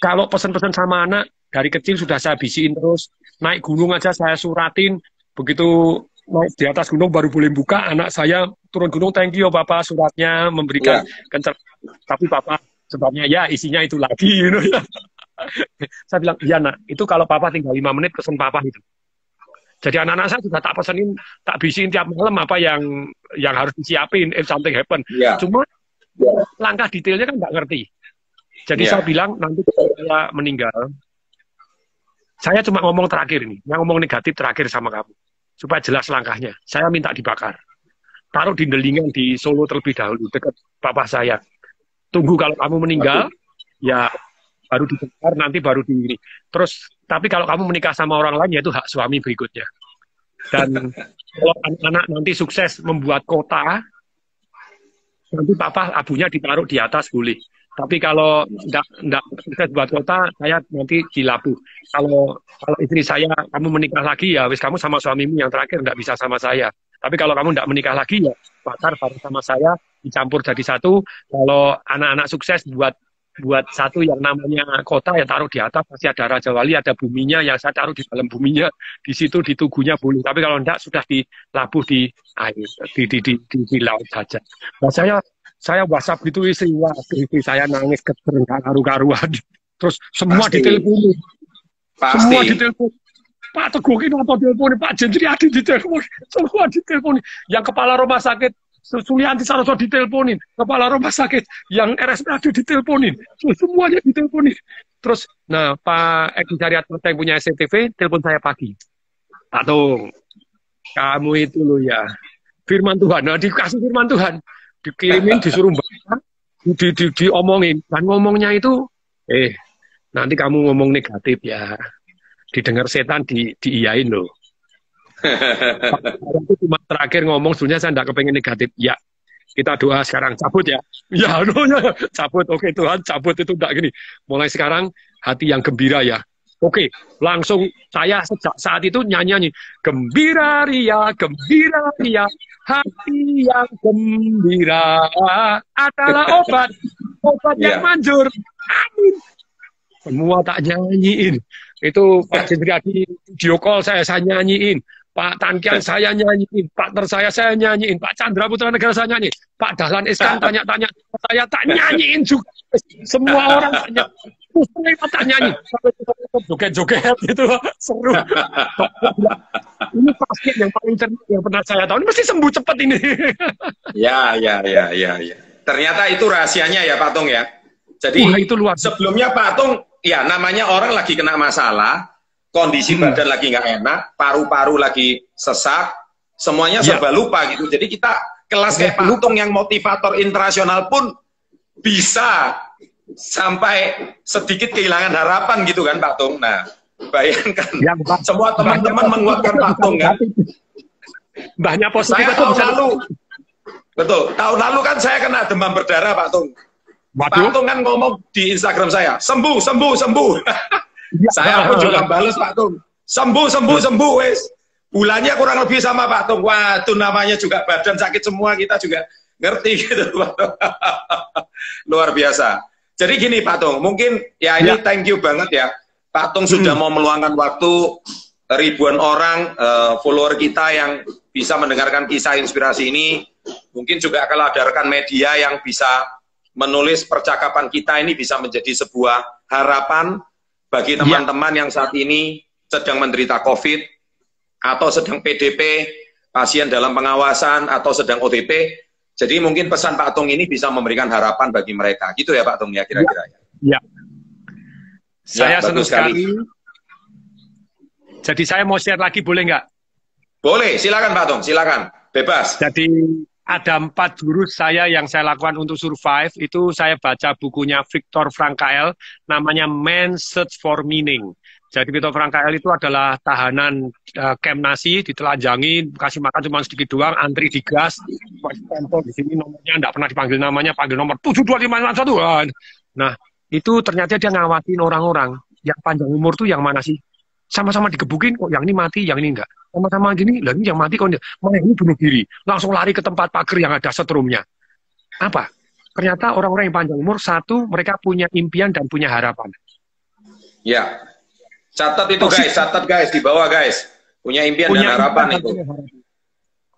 Kalau pesan-pesan sama anak, dari kecil sudah saya bisiin terus. Naik gunung aja saya suratin. Begitu naik di atas gunung baru boleh buka. Anak saya turun gunung, thank you Bapak, suratnya memberikan kencang. Tapi Bapak, sebabnya ya isinya itu lagi. Saya bilang, iya nak, itu kalau Papa tinggal 5 menit pesan Papa itu. Jadi anak-anak saya juga tak pesenin, tak bisiin tiap malam apa yang harus disiapin if something happen. Cuma langkah detailnya kan nggak ngerti. Jadi saya bilang nanti kalau saya meninggal, saya cuma ngomong terakhir ini, yang ngomong negatif terakhir sama kamu, supaya jelas langkahnya. Saya minta dibakar, taruh di Delingan di Solo terlebih dahulu dekat papa saya. Tunggu kalau kamu meninggal, ya baru dibakar, nanti baru di ini. Terus tapi kalau kamu menikah sama orang lain, ya itu hak suami berikutnya. Dan kalau anak-anak nanti sukses membuat kota, nanti papa abunya ditaruh di atas boleh. Tapi kalau enggak sukses buat kota, saya nanti dilabuh. Kalau istri saya, kamu menikah lagi, ya wis kamu sama suamimu yang terakhir enggak bisa sama saya. Tapi kalau kamu enggak menikah lagi, ya bakar bareng sama saya, dicampur jadi satu. Kalau anak-anak sukses buat satu yang namanya kota, ya taruh di atas, pasti ada Raja Wali, ada buminya, yang saya taruh di dalam buminya, di situ di tugunya boleh. Tapi kalau enggak, sudah dilabuh di air, di laut saja. Nah, saya WhatsApp gitu istri saya nangis nggak karu-karuan. Terus semua diteleponin. Semua ditelepon. Pak Teguh ini apa teleponin, Pak Jendriadi ditelepon. Semua diteleponin. Yang kepala rumah sakit Sulianti Saroso diteleponin. Kepala rumah sakit yang RSPAD diteleponin. Semuanya diteleponin. Terus, nah Pak Edi Caryat yang punya SCTV telepon saya pagi. Pak Tung, kamu itu loh ya firman Tuhan. Nah, dikasih firman Tuhan. Dikirimin, disuruh baca, diomongin. Dan ngomongnya itu, nanti kamu ngomong negatif ya. Didengar setan, diiyain loh. Itu cuma terakhir ngomong, sebenarnya saya tidak kepengen negatif. Ya, kita doa sekarang, cabut ya. Ya, cabut. Oke Tuhan, cabut itu enggak gini. Mulai sekarang, hati yang gembira ya. Oke, langsung saya sejak saat itu nyanyi gembira ria, hati yang gembira adalah obat yang manjur. Amin. Semua tak nyanyiin. Itu Pak Jendriadi video call saya nyanyiin. Pak Tankian saya nyanyiin, Pak Ter saya nyanyiin, Pak Chandra Putra Negara saya nyanyiin, Pak Dahlan Iskan tanya-tanya, saya tak nyanyiin juga. Semua orang tanya, saya tak nyanyi, joget-joget gitu, seru. Ini pasti yang paling cerdas yang pernah saya tahu, ini mesti sembuh cepat ini. Ya. Ternyata itu rahasianya ya Pak Tung ya. Jadi itu luar. Sebelumnya Pak Tung, ya namanya orang lagi kena masalah, kondisi badan lagi nggak enak, paru-paru lagi sesak, semuanya serba lupa gitu. Jadi kita kelas kayak Pak Tung yang motivator internasional pun bisa sampai sedikit kehilangan harapan gitu kan Pak Tung. Nah, bayangkan semua teman-teman menguatkan Pak Tung kan. Banyak positif. Saya tahun lalu, betul, tahun lalu kan saya kena demam berdarah Pak Tung. Pak Tung kan ngomong di Instagram saya, sembuh. Saya pun juga balas Pak Tung, sembuh wes. Bulannya kurang lebih sama Pak Tung. Wah, itu namanya juga badan sakit semua, kita juga ngerti gitu Pak Tung. Luar biasa. Jadi gini Pak Tung, mungkin ya ini thank you banget ya. Pak Tung sudah mau meluangkan waktu, ribuan orang follower kita yang bisa mendengarkan kisah inspirasi ini. Mungkin juga kalau ada rekan media yang bisa menulis percakapan kita ini bisa menjadi sebuah harapan bagi teman-teman yang saat ini sedang menderita COVID atau sedang PDP, pasien dalam pengawasan atau sedang ODP. Jadi mungkin pesan Pak Tung ini bisa memberikan harapan bagi mereka. Gitu ya Pak Tung ya kira-kira. Ya. Saya senang sekali. Jadi saya mau share lagi boleh nggak? Boleh, silakan Pak Tung, silakan. Bebas. Jadi ada 4 jurus saya yang saya lakukan untuk survive. Itu saya baca bukunya Viktor Frankl, namanya Man's Search for Meaning. Jadi Viktor Frankl itu adalah tahanan camp Nazi, ditelanjangi, kasih makan cuma sedikit doang, antri di gas, di sini nomornya enggak pernah dipanggil namanya, panggil nomor 72561. Nah, itu ternyata dia ngawasin orang-orang yang panjang umur tuh yang mana sih? Sama-sama digebukin, kok yang ini mati, yang ini enggak. Sama-sama gini, lah ini yang mati kok malah ini bunuh diri. Langsung lari ke tempat pagar yang ada setrumnya. Apa? Ternyata orang-orang yang panjang umur, satu, mereka punya impian dan punya harapan. Ya. Catat itu guys, catat guys, di bawah guys. Punya impian dan harapan itu.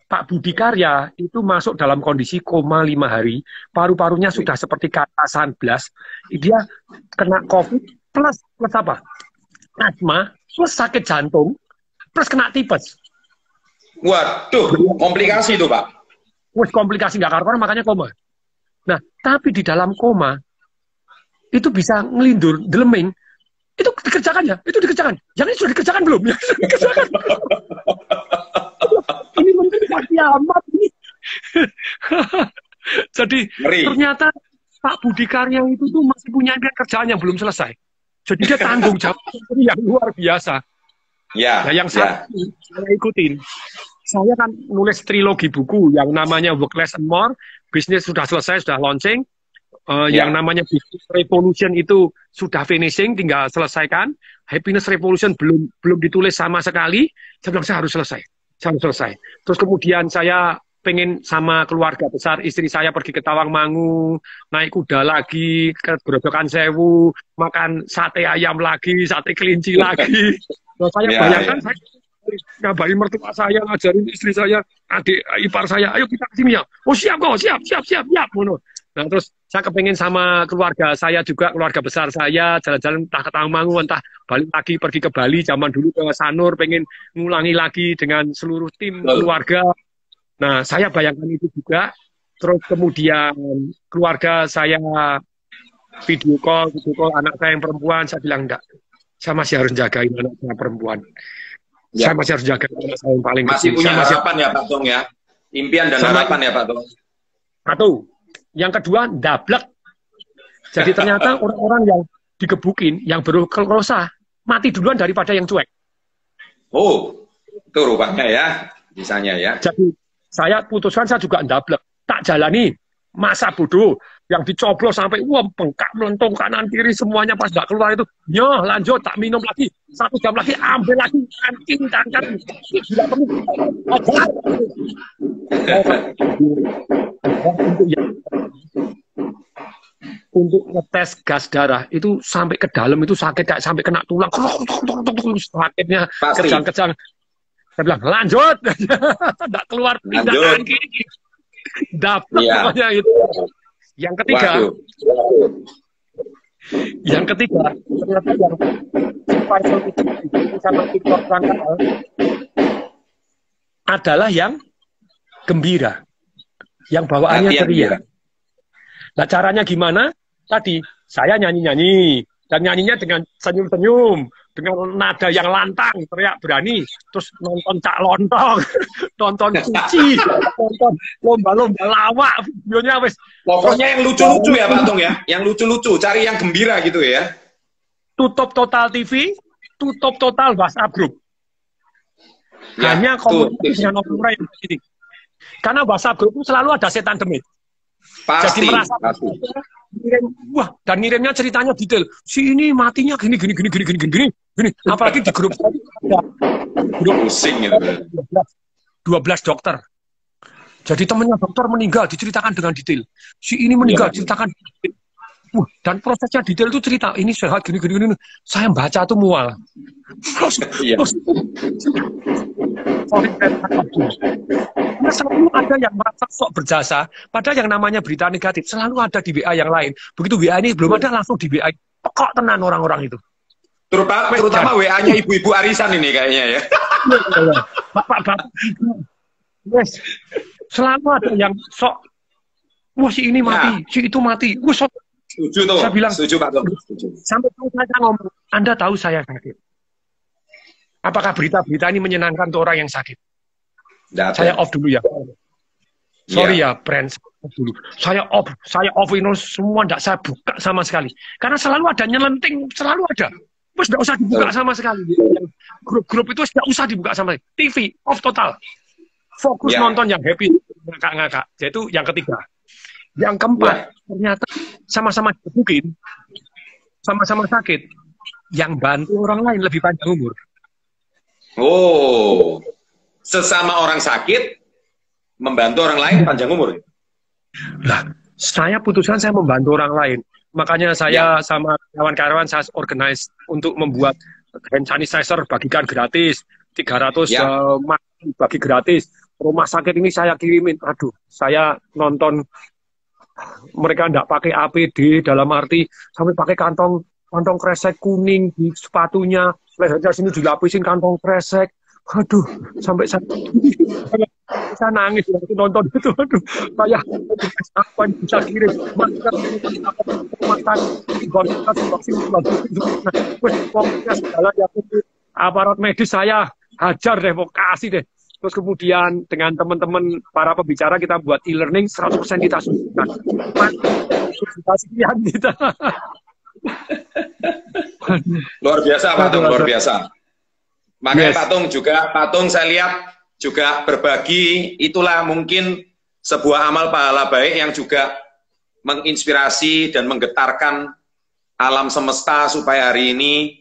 Pak Budi Karya itu masuk dalam kondisi koma 5 hari, paru-parunya sudah seperti kata sandblas, dia kena COVID plus apa? Asma, plus sakit jantung, plus kena tipes. Waduh, komplikasi itu Pak. Wes komplikasi nggak karuan makanya koma. Nah, tapi di dalam koma itu bisa ngelindur, deleming, itu dikerjakan ya, itu dikerjakan. Yang ini sudah dikerjakan belum? Ya, sudah dikerjakan. Ini mungkin kiamat nih. Jadi ternyata Pak Budi Karya itu tuh masih punya kerjaan yang belum selesai. Jadi dia tanggung jawab yang luar biasa. Ya. Nah, yang saya ikutin, saya kan nulis trilogi buku yang namanya Work Less and More, bisnis sudah selesai, sudah launching. Yang namanya Business Revolution itu sudah finishing, tinggal selesaikan. Happiness Revolution belum ditulis sama sekali. Saya bilang saya harus selesai. Terus kemudian saya pengen sama keluarga besar, istri saya pergi ke Tawangmangu, naik kuda lagi, ke Grojogan Sewu, makan sate ayam lagi, sate kelinci lagi. Nah, saya bayangkan saya ngabarin mertua saya, ngajarin istri saya, adik ipar saya, ayo kita kesini ya. Oh siap kok, siap. Nah terus saya kepengen sama keluarga saya juga, keluarga besar saya, jalan-jalan entah ke Tawangmangu, entah balik lagi pergi ke Bali, zaman dulu ke Sanur, pengen ngulangi lagi dengan seluruh tim keluarga. Nah saya bayangkan itu juga. Terus kemudian keluarga saya video call anak saya yang perempuan, saya bilang enggak, saya masih harus jagain anak saya perempuan. Ya. Saya masih harus jaga anak saya yang paling masih kecil. Punya harapan ya Pak Tung ya, impian dan harapan ya Pak Tung. Satu. Yang kedua, dablek. Jadi ternyata orang-orang yang digebukin, yang berkelosa, mati duluan daripada yang cuek. Oh, itu rupanya ya, bisanya ya. Jadi saya putuskan saya juga dablek. Tak jalani masa bodoh yang dicoblos sampai bengkak melentung kanan kiri semuanya pas nggak keluar itu. Yo, lanjut, tak minum lagi. 1 jam lagi, ambil lagi. Anjing, angkat. Tidak perlu. Untuk ngetes gas darah itu sampai ke dalam itu sakit kayak sampai kena tulang, sakitnya kejang-kejang. Saya bilang lanjut, tidak keluar tindakan kiri, dapat pokoknya itu. Yang ketiga, ternyata yang survival itu sama TikTok adalah yang gembira, yang bawaannya ceria. Nah caranya gimana? Tadi saya nyanyi-nyanyi dan nyanyinya dengan senyum-senyum, dengan nada yang lantang, teriak berani, terus nonton Cak Lontong, nonton Suci, nonton lomba-lomba lawak, videonya wes. Pokoknya yang lucu-lucu ya Pak Tung ya, yang lucu-lucu, cari yang gembira gitu ya. Tutup total TV, tutup total WhatsApp group. Ya, hanya komunikasi dengan orang yang begini. Karena WhatsApp group itu selalu ada setan demit. Pasti, jadi merasa dan ngirimnya ceritanya detail. Si ini matinya gini. Apalagi di grup ada pusing gitu. 12 dokter. Jadi temannya dokter meninggal diceritakan dengan detail. Si ini meninggal ceritakan. Dan prosesnya detail itu cerita ini sehat gini. Saya baca tuh mual. Karena selalu ada yang merasa sok berjasa, padahal yang namanya berita negatif selalu ada di WA yang lain. Begitu WA ini belum ada, langsung di WA pekok tenan orang-orang itu. Terutama WA-nya ibu-ibu arisan ini kayaknya ya. Bapak-bapak, yes. Selalu ada yang sok, wah si ini mati, si itu mati, wah sok. Setuju tuh, saya bilang, setuju Pak Tung. Sampai saya ngomong, Anda tahu saya sakit. Apakah berita-berita ini menyenangkan untuk orang yang sakit? Saya off dulu ya. Sorry ya, friends. Dulu. Saya off ini semua tidak saya buka sama sekali. Karena selalu ada nyelenting, selalu ada. Terus tidak usah dibuka sama sekali. Grup-grup itu tidak usah dibuka sama sekali. TV off total. Fokus nonton yang happy, ngakak-ngakak. Yaitu yang ketiga. Yang keempat, ternyata sama-sama digebukin, sama-sama sakit. Yang bantu orang lain lebih panjang umur. Oh, sesama orang sakit membantu orang lain panjang umur. Nah, saya putuskan saya membantu orang lain. Makanya saya sama kawan-kawan saya organize untuk membuat hand sanitizer bagikan gratis, 300 bagi gratis. Rumah sakit ini saya kirimin. Aduh, saya nonton mereka enggak pakai APD, dalam arti sampai pakai kantong kresek kuning di sepatunya, lehernya sini dilapisin kantong kresek. Aduh, sampai saya nangis waktu nonton itu. Aduh, saya apa yang bisa kirim masker, segala ya, aparat medis saya hajar deh, mau kasih deh. Terus kemudian dengan teman-teman para pembicara kita buat e-learning 100% kita suntikan. Sekian kita. Luar biasa Pak Tung, luar biasa. Makanya Pak Tung saya lihat juga berbagi, itulah mungkin sebuah amal pahala baik yang juga menginspirasi dan menggetarkan alam semesta supaya hari ini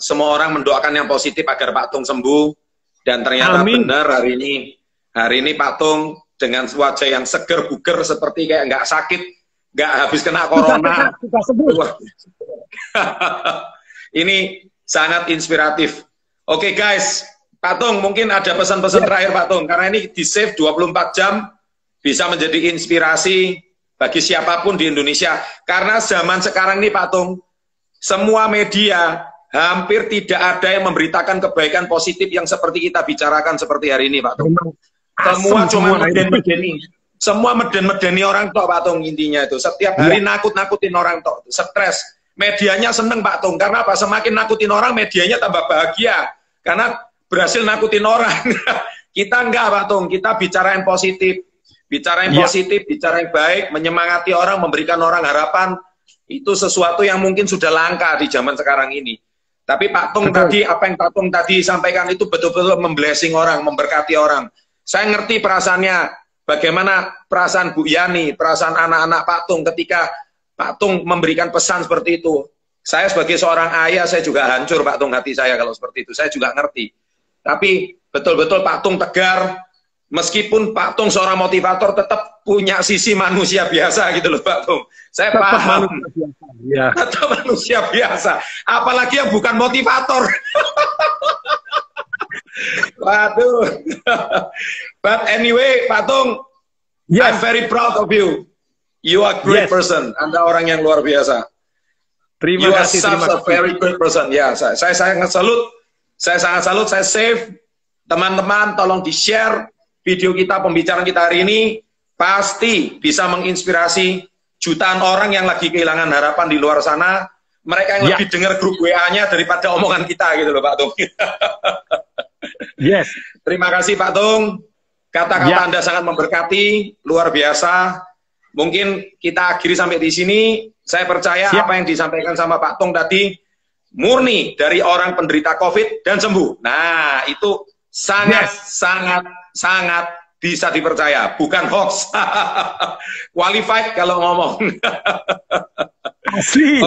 semua orang mendoakan yang positif agar Pak Tung sembuh. Dan ternyata benar hari ini Pak Tung dengan wajah yang seger buger seperti kayak nggak sakit, nggak habis kena corona. Ini sangat inspiratif. Oke guys, Pak Tung mungkin ada pesan-pesan terakhir Pak Tung, karena ini di save 24 jam bisa menjadi inspirasi bagi siapapun di Indonesia. Karena zaman sekarang ini Pak Tung, semua media hampir tidak ada yang memberitakan kebaikan positif yang seperti kita bicarakan seperti hari ini Pak Tung. Semua cuma meden-medeni. Semua meden-medeni orang tok Pak Tung, intinya itu. Setiap hari nakut-nakutin orang tok, stres. Medianya seneng Pak Tung, karena apa? Semakin nakutin orang, medianya tambah bahagia. Karena berhasil nakutin orang. Kita enggak Pak Tung, kita bicara yang positif. Bicara yang positif, bicara yang baik, menyemangati orang, memberikan orang harapan. Itu sesuatu yang mungkin sudah langka di zaman sekarang ini. Tapi Pak Tung tadi, apa yang Pak Tung tadi sampaikan itu betul-betul memblessing orang, memberkati orang. Saya ngerti perasaannya, bagaimana perasaan Bu Yani, perasaan anak-anak Pak Tung ketika Pak Tung memberikan pesan seperti itu. Saya sebagai seorang ayah, saya juga hancur Pak Tung hati saya kalau seperti itu. Saya juga ngerti. Tapi betul-betul Pak Tung tegar, meskipun Pak Tung seorang motivator tetap punya sisi manusia biasa gitu loh Pak Tung. Saya paham. Tetap manusia biasa. Apalagi yang bukan motivator. Waduh. But anyway, Pak Tung, I'm very proud of you. You are a great person. Anda orang yang luar biasa. Terima kasih. You are such a very great person. Ya, saya sangat salut. Saya sangat salut. Saya save. Teman-teman, tolong di-share video kita, pembicaraan kita hari ini. Pasti bisa menginspirasi jutaan orang yang lagi kehilangan harapan di luar sana. Mereka yang lebih dengar grup WA-nya daripada omongan kita gitu loh Pak Tung. Terima kasih Pak Tung. Kata-kata Anda sangat memberkati, luar biasa. Mungkin kita akhiri sampai di sini. Saya percaya apa yang disampaikan sama Pak Tung tadi murni dari orang penderita COVID dan sembuh. Nah, itu sangat bisa dipercaya, bukan hoax. Qualified kalau ngomong.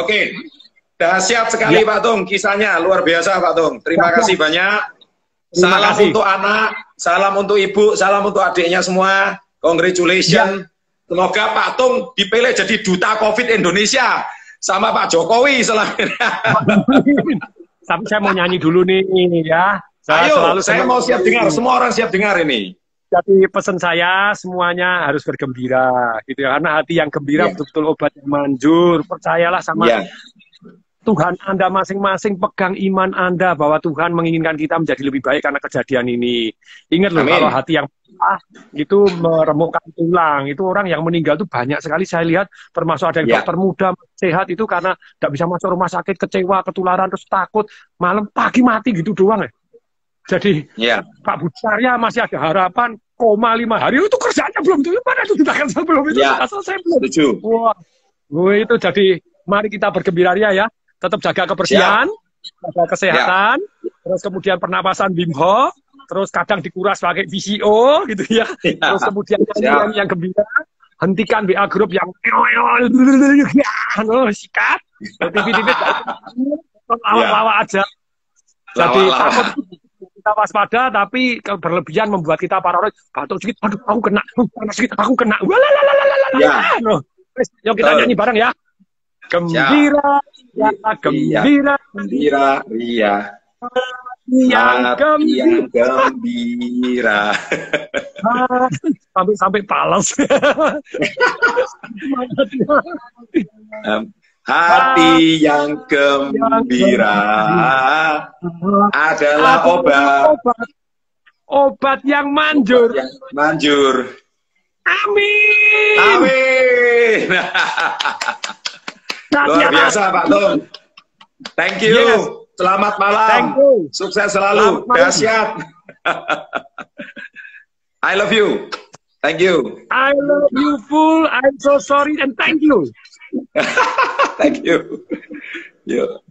Oke. Dahsyat sekali Pak Tung, kisahnya luar biasa Pak Tung. Terima kasih banyak. Salam untuk anak, salam untuk ibu, salam untuk adiknya semua. Congratulations. Semoga Pak Tung dipilih jadi duta COVID Indonesia sama Pak Jokowi selanjutnya. Tapi saya mau nyanyi dulu nih ya. Saya mau siap dengar, semua orang siap dengar ini. Jadi pesan saya semuanya harus bergembira gitu ya. Karena hati yang gembira betul-betul obat yang manjur. Percayalah sama Tuhan Anda masing-masing, pegang iman Anda bahwa Tuhan menginginkan kita menjadi lebih baik karena kejadian ini. Ingat loh, kalau hati yang itu meremukkan tulang, itu orang yang meninggal itu banyak sekali saya lihat, termasuk ada yang dokter muda sehat itu karena tidak bisa masuk rumah sakit, kecewa, ketularan, terus takut, malam pagi mati gitu doang ya. Jadi Pak Bucarya masih ada harapan, 5 hari itu kerjanya belum tuh, mana itu tindakan sebelum itu selesai belum. Wah, itu jadi mari kita bergembira ya. Tetap jaga kebersihan, jaga kesehatan, terus kemudian pernapasan Wim Hof, terus kadang dikuras pakai VCO gitu ya. Terus kemudian yang gembira, hentikan WA grup yang sikat, TV-TV lawa-lawa aja. Jadi kita waspada, tapi berlebihan membuat kita paranoid. Batuk sedikit, aduh, aku kena. Panas sedikit, aku kena. Ya. Yuk kita nyanyi bareng ya. Gembira, ya, gembira, gembira, ria. yang gembira. Sampai pales. Hati yang gembira adalah obat yang manjur. Manjur. Amin. Amin. Luar biasa Pak Tung. Thank you. Yes. Selamat malam. Thank you. Sukses selalu. Dahsyat. I love you. Thank you. I love you full. I'm so sorry and thank you. Thank you. Yo.